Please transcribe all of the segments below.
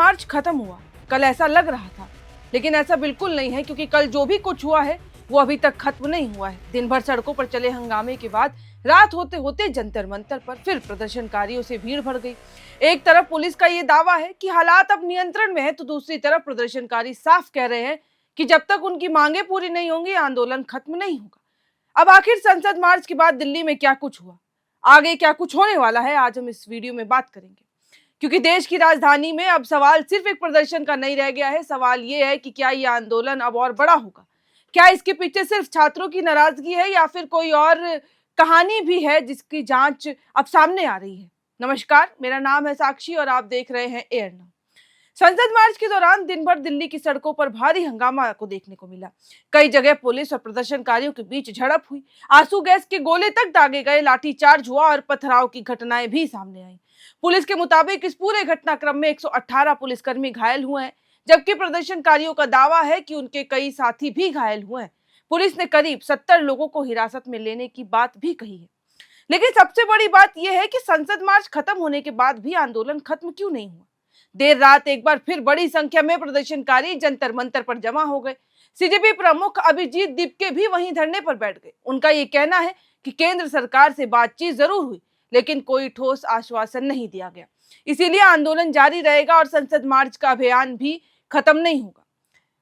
मार्च खत्म हुआ, कल ऐसा लग रहा था, लेकिन ऐसा बिल्कुल नहीं है क्योंकि कल जो भी कुछ हुआ है वो अभी तक खत्म नहीं हुआ है। दिन भर सड़कों पर चले हंगामे के बाद रात होते होते जंतर मंतर पर फिर प्रदर्शनकारियों से भीड़ भर गई। एक तरफ पुलिस का ये दावा है कि हालात अब नियंत्रण में है, तो दूसरी तरफ प्रदर्शनकारी साफ कह रहे हैं कि जब तक उनकी मांगे पूरी नहीं होंगी आंदोलन खत्म नहीं होगा। अब आखिर संसद मार्च के बाद दिल्ली में क्या कुछ हुआ, आगे क्या कुछ होने वाला है, आज हम इस वीडियो में बात करेंगे। क्योंकि देश की राजधानी में अब सवाल सिर्फ एक प्रदर्शन का नहीं रह गया है, सवाल ये है कि क्या ये आंदोलन अब और बड़ा होगा, क्या इसके पीछे सिर्फ छात्रों की नाराजगी है या फिर कोई और कहानी भी है जिसकी जांच अब सामने आ रही है। नमस्कार, मेरा नाम है साक्षी और आप देख रहे हैं एयर नाउ। संसद मार्च के दौरान दिन भर दिल्ली की सड़कों पर भारी हंगामा को देखने को मिला। कई जगह पुलिस और प्रदर्शनकारियों के बीच झड़प हुई, आंसू गैस के गोले तक दागे गए, लाठीचार्ज हुआ और पथराव की घटनाएं भी सामने आई। पुलिस के मुताबिक इस पूरे घटनाक्रम में 118 पुलिसकर्मी घायल हुए हैं, जबकि प्रदर्शनकारियों का दावा है कि उनके कई साथी भी घायल हुए हैं। पुलिस ने करीब 70 लोगों को हिरासत में लेने की बात भी कही है। लेकिन सबसे बड़ी बात यह है कि संसद मार्च खत्म होने के बाद भी आंदोलन खत्म क्यों नहीं हुआ। देर रात एक बार फिर बड़ी संख्या में प्रदर्शनकारी जंतर मंतर पर जमा हो गए। सीजेपी प्रमुख अभिजीत दीपके भी वहीं धरने पर बैठ गए। उनका ये कहना है कि केंद्र सरकार से बातचीत जरूर हुई, लेकिन कोई ठोस आश्वासन नहीं दिया गया, इसीलिए आंदोलन जारी रहेगा और संसद मार्च का अभियान भी खत्म नहीं होगा।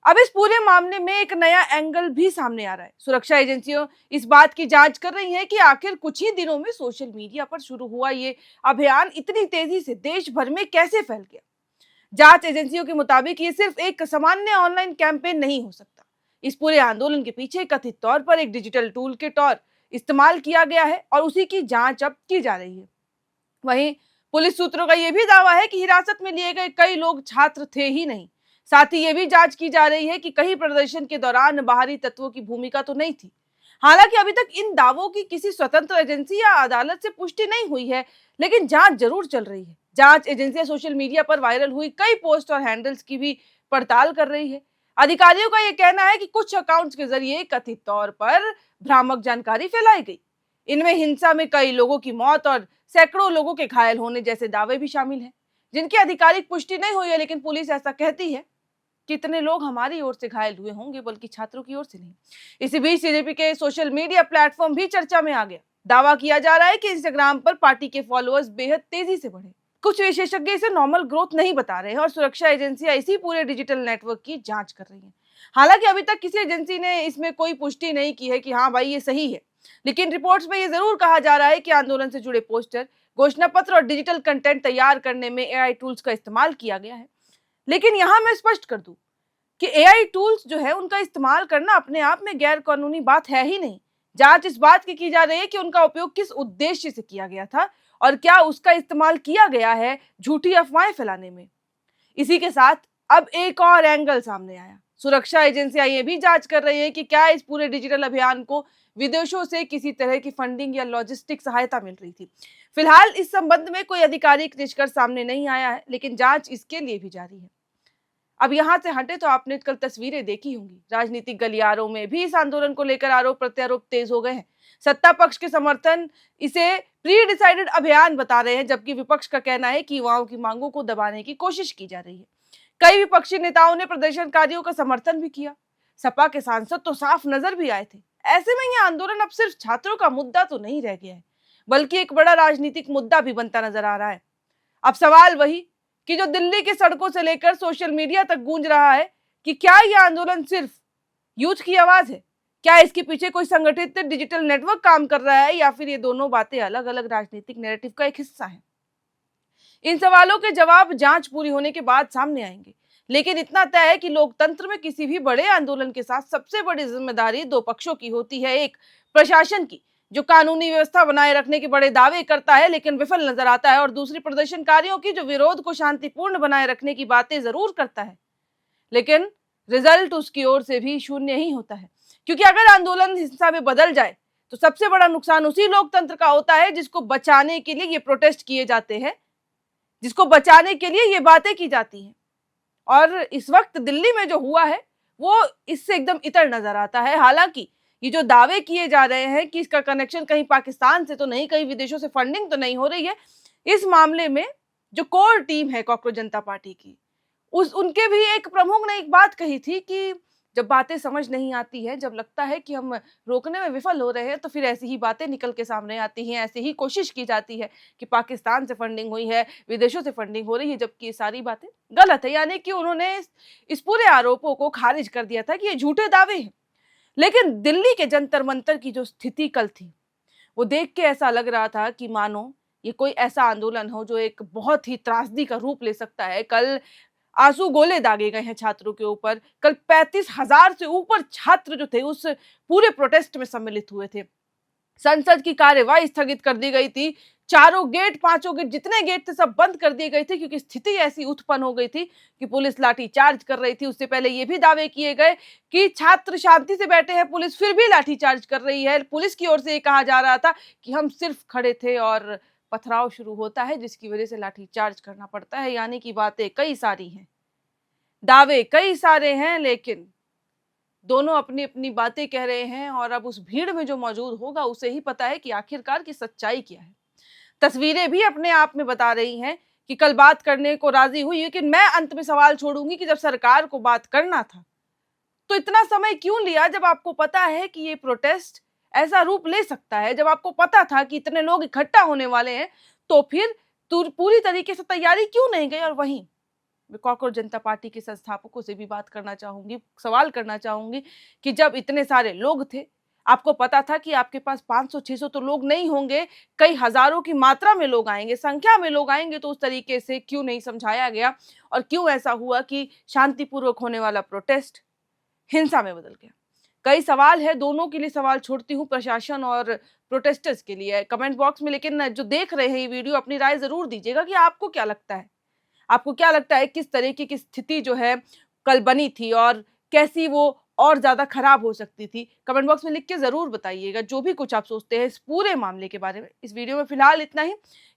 अब इस पूरे मामले में एक नया एंगल भी सामने आ रहा है। सुरक्षा एजेंसियों इस बात की जांच कर रही हैं कि आखिर कुछ ही दिनों में सोशल मीडिया पर शुरू हुआ ये अभियान इतनी तेजी से देश भर में कैसे फैल गया। जांच एजेंसियों के मुताबिक ये सिर्फ एक सामान्य ऑनलाइन कैंपेन नहीं हो सकता। इस पूरे आंदोलन के पीछे कथित तौर पर एक डिजिटल टूल किट और इस्तेमाल किया गया है और उसी की जांच अब की जा रही है। वहीं पुलिस सूत्रों का यह भी दावा है कि हिरासत में लिए गए कई लोग छात्र थे ही नहीं। साथ ही यह भी जांच की जा रही है कि कहीं प्रदर्शन के दौरान बाहरी तत्वों की भूमिका तो नहीं थी। हालांकि अभी तक इन दावों की किसी स्वतंत्र एजेंसी या अदालत से पुष्टि नहीं हुई है, लेकिन जांच जरूर चल रही है। जांच एजेंसियां सोशल मीडिया पर वायरल हुई कई पोस्ट और हैंडल्स की भी पड़ताल कर रही है। अधिकारियों का यह कहना है कि कुछ अकाउंट्स के जरिए कथित तौर पर भ्रामक जानकारी फैलाई गई। इनमें हिंसा में कई लोगों की मौत और सैकड़ों लोगों के घायल होने जैसे दावे भी शामिल हैं, जिनकी आधिकारिक पुष्टि नहीं हुई है, लेकिन पुलिस ऐसा कहती है कि इतने लोग हमारी ओर से घायल हुए होंगे, बल्कि छात्रों की ओर से नहीं। इसी बीच सीजेपी के सोशल मीडिया प्लेटफॉर्म भी चर्चा में आ गया। दावा किया जा रहा है कि इंस्टाग्राम पर पार्टी के फॉलोअर्स बेहद तेजी से बढ़े। कुछ विशेषज्ञ इसे नॉर्मल ग्रोथ नहीं बता रहे हैं और सुरक्षा एजेंसियां इसी पूरे डिजिटल नेटवर्क की जांच कर रही हैं। हालांकि अभी तक किसी एजेंसी ने इसमें कोई पुष्टि नहीं की है कि हाँ भाई ये सही है, लेकिन रिपोर्ट्स में ये जरूर कहा जा रहा है कि आंदोलन से जुड़े पोस्टर, घोषणा पत्र और डिजिटल कंटेंट तैयार करने में एआई टूल्स का इस्तेमाल किया गया है। लेकिन यहां मैं स्पष्ट कर दूं कि एआई टूल्स जो है उनका इस्तेमाल करना अपने आप में गैर कानूनी बात है ही नहीं। जांच इस बात की जा रही है कि उनका उपयोग किस उद्देश्य से किया गया था और क्या उसका इस्तेमाल किया गया है झूठी अफवाहें फैलाने में। इसी के साथ अब एक और एंगल सामने आया। सुरक्षा एजेंसियां ये भी जांच कर रही है कि क्या इस पूरे डिजिटल अभियान को विदेशों से किसी तरह की फंडिंग या लॉजिस्टिक सहायता मिल रही थी। फिलहाल इस संबंध में कोई आधिकारिक निष्कर्ष सामने नहीं आया है, लेकिन जांच इसके लिए भी जारी है। अब यहां से हटे तो आपने कल तस्वीरें देखी होंगी, राजनीतिक गलियारों में भी इस आंदोलन को लेकर आरोप प्रत्यारोप तेज हो गए हैं। सत्ता पक्ष के समर्थन इसे प्री डिसाइडेड अभियान बता रहे हैं, जबकि विपक्ष का कहना है कि युवाओं की मांगों को दबाने की कोशिश की जा रही है। कई विपक्षी नेताओं ने प्रदर्शनकारियों का समर्थन भी किया। सपा के सांसद तो साफ नजर भी आए थे। ऐसे में यह आंदोलन अब सिर्फ छात्रों का मुद्दा तो नहीं रह गया है, बल्कि एक बड़ा राजनीतिक मुद्दा भी बनता नजर आ रहा है। अब सवाल वही कि जो दिल्ली की सड़कों से लेकर सोशल मीडिया तक गूंज रहा है कि क्या यह आंदोलन सिर्फ यूथ की आवाज है, क्या इसके पीछे कोई संगठित डिजिटल नेटवर्क काम कर रहा है, या फिर ये दोनों बातें अलग अलग राजनीतिक नैरेटिव का एक हिस्सा है। इन सवालों के जवाब जांच पूरी होने के बाद सामने आएंगे, लेकिन इतना तय है कि लोकतंत्र में किसी भी बड़े आंदोलन के साथ सबसे बड़ी जिम्मेदारी दो पक्षों की होती है। एक प्रशासन की, जो कानूनी व्यवस्था बनाए रखने के बड़े दावे करता है लेकिन विफल नजर आता है, और दूसरी प्रदर्शनकारियों की, जो विरोध को शांतिपूर्ण बनाए रखने की बातें जरूर करता है, लेकिन रिजल्ट उसकी ओर से भी शून्य ही होता है। क्योंकि अगर आंदोलन हिंसा में बदल जाए तो सबसे बड़ा नुकसान उसी लोकतंत्र का होता है जिसको बचाने के लिए ये प्रोटेस्ट किए जाते हैं, जिसको बचाने के लिए ये बातें की जाती हैं। और इस वक्त दिल्ली में जो हुआ है वो इससे एकदम इतर नजर आता है। हालांकि ये जो दावे किए जा रहे हैं कि इसका कनेक्शन कहीं पाकिस्तान से तो नहीं, कहीं विदेशों से फंडिंग तो नहीं हो रही है, इस मामले में जो कोर टीम है कॉकरोच जनता पार्टी की, उस उनके भी एक प्रमुख ने एक बात कही थी कि जब बातें समझ नहीं आती है, जब लगता है कि हम रोकने में विफल हो रहे हैं, तो फिर ऐसी ही बातें निकल के सामने आती हैं, ऐसी ही कोशिश की जाती है कि पाकिस्तान से फंडिंग हुई है, विदेशों से फंडिंग हो रही है, जबकि ये सारी बातें गलत है। यानी कि उन्होंने इस पूरे आरोपों को खारिज कर दिया था कि ये झूठे दावे हैं। लेकिन दिल्ली के जंतर मंतर की जो स्थिति कल थी, वो देख के ऐसा लग रहा था कि मानो ये कोई ऐसा आंदोलन हो जो एक बहुत ही त्रासदी का रूप ले सकता है। कल आंसू गोले दागे गए हैं छात्रों के ऊपर। कल 35,000 से ऊपर छात्र जो थे उस पूरे प्रोटेस्ट में सम्मिलित हुए थे। संसद की कार्यवाही स्थगित कर दी गई थी। चारों गेट, पांचों गेट, जितने गेट थे सब बंद कर दिए गए थे, क्योंकि स्थिति ऐसी उत्पन्न हो गई थी कि पुलिस लाठी चार्ज कर रही थी। उससे पहले ये भी दावे किए गए कि छात्र शांति से बैठे हैं, पुलिस फिर भी लाठी चार्ज कर रही है। पुलिस की ओर से ये कहा जा रहा था कि हम सिर्फ खड़े थे और पथराव शुरू होता है, जिसकी वजह से लाठी चार्ज करना पड़ता है। यानी कि बातें कई सारी हैं, दावे कई सारे हैं, लेकिन दोनों अपनी अपनी बातें कह रहे हैं। और अब उस भीड़ में जो मौजूद होगा उसे ही पता है कि आखिरकार की सच्चाई क्या है। तस्वीरें भी अपने आप में बता रही हैं कि कल बात करने को राजी हुई, लेकिन मैं अंत में सवाल छोड़ूंगी कि जब सरकार को बात करना था तो इतना समय क्यों लिया? जब आपको पता है कि ये प्रोटेस्ट ऐसा रूप ले सकता है, जब आपको पता था कि इतने लोग इकट्ठा होने वाले हैं, तो फिर पूरी तरीके से तैयारी क्यों नहीं गई? और वहीं मैं कॉकरोच जनता पार्टी के संस्थापकों से भी बात करना चाहूंगी, सवाल करना चाहूंगी कि जब इतने सारे लोग थे, आपको पता था कि आपके पास 500-600 तो लोग नहीं होंगे, कई हजारों की मात्रा में लोग आएंगे, संख्या में लोग आएंगे, तो उस तरीके से क्यों नहीं समझाया गया? और क्यों ऐसा हुआ कि शांतिपूर्वक होने वाला प्रोटेस्ट हिंसा में बदल गया? कई सवाल है, दोनों के लिए सवाल छोड़ती हूँ, प्रशासन और प्रोटेस्टर्स के लिए कमेंट बॉक्स में। लेकिन जो देख रहे हैं ये वीडियो, अपनी राय जरूर दीजिएगा कि आपको क्या लगता है, आपको क्या लगता है किस तरीके की स्थिति जो है कल बनी थी और कैसी वो और ज्यादा खराब हो सकती थी? कमेंट बॉक्स में लिख के जरूर बताइएगा जो भी कुछ आप सोचते हैं इस पूरे मामले के बारे में। इस वीडियो में फिलहाल इतना ही।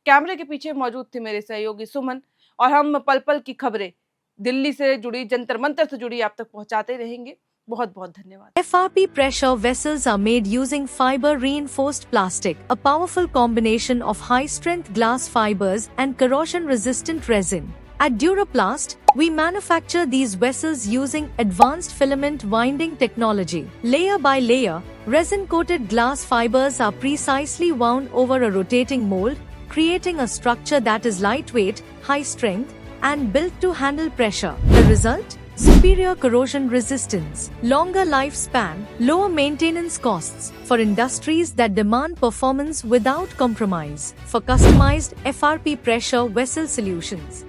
कैमरे के पीछे मौजूद थे मेरे सहयोगी सुमन, और हम पल पल की खबरें दिल्ली से जुड़ी, जंतर मंतर से जुड़ी आप तक पहुंचाते रहेंगे। बहुत बहुत धन्यवाद। FRP pressure vessels are made using fiber reinforced plastic, a powerful combination of high strength glass fibers and corrosion resistant resin. At Duraplast, we manufacture these vessels using advanced filament winding technology. Layer by layer, resin coated glass fibers are precisely wound over a rotating mold, creating a structure that is lightweight, high strength, and built to handle pressure. The result? Superior corrosion resistance, longer lifespan, lower maintenance costs for industries that demand performance without compromise. For customized FRP pressure vessel solutions,